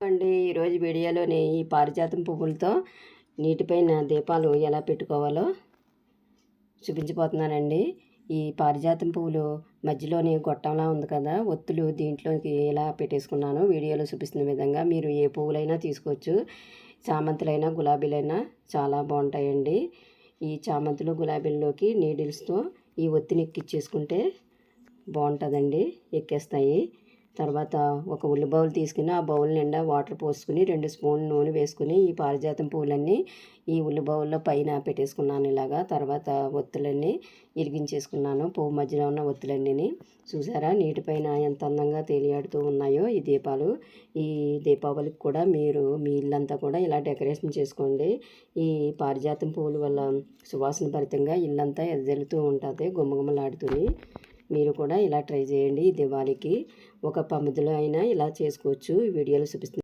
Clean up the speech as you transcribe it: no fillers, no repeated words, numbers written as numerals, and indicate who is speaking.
Speaker 1: అండి ఈరోజు వీడియోలోని ఈ పారిజాతం పువ్వులతో నీటిపైన దీపాలు ఎలా పెట్టుకోవాలో చూపించబోతున్నానండి. ఈ పారిజాతం పువ్వులు మధ్యలోని గొట్టంలా ఉంది కదా, ఒత్తులు దీంట్లోకి ఎలా పెట్టేసుకున్నాను వీడియోలో చూపిస్తున్న విధంగా. మీరు ఏ పువ్వులైనా తీసుకోవచ్చు, చామంతులైనా గులాబీలైనా చాలా బాగుంటాయండి. ఈ చామంతులు గులాబీల్లోకి నీడిల్స్తో ఈ ఒత్తిని ఎక్కిచ్చేసుకుంటే బాగుంటుందండి, ఎక్కేస్తాయి. తర్వాత ఒక ఉల్లి బౌల్ తీసుకుని ఆ బౌల్ నిండా వాటర్ పోసుకుని 2 స్పూన్లు నూనె వేసుకుని ఈ పారిజాతం పువ్వులన్నీ ఈ ఉల్లి బౌల్లో పైన పెట్టేసుకున్నాను ఇలాగా. తర్వాత ఒత్తులన్నీ ఇరిగించేసుకున్నాను, పువ్వు మధ్యలో ఉన్న ఒత్తులన్నీ. చూసారా నీటిపైన ఎంత అందంగా తేలియాడుతూ ఉన్నాయో ఈ దీపాలు. ఈ దీపావళికి కూడా మీరు మీ ఇల్లంతా కూడా ఇలా డెకరేషన్ చేసుకోండి. ఈ పారిజాతం పువ్వుల వల్ల సువాసన భరితంగా ఇల్లంతా ఎదజల్లుతూ ఉంటుంది, గుమ్మగుమ్మలాడుతుంది. మీరు కూడా ఇలా ట్రై చేయండి. ఈ దివాళీకి ఒక పమిదిలో అయినా ఇలా చేసుకోవచ్చు. ఈ వీడియోలో చూపిస్తుంది.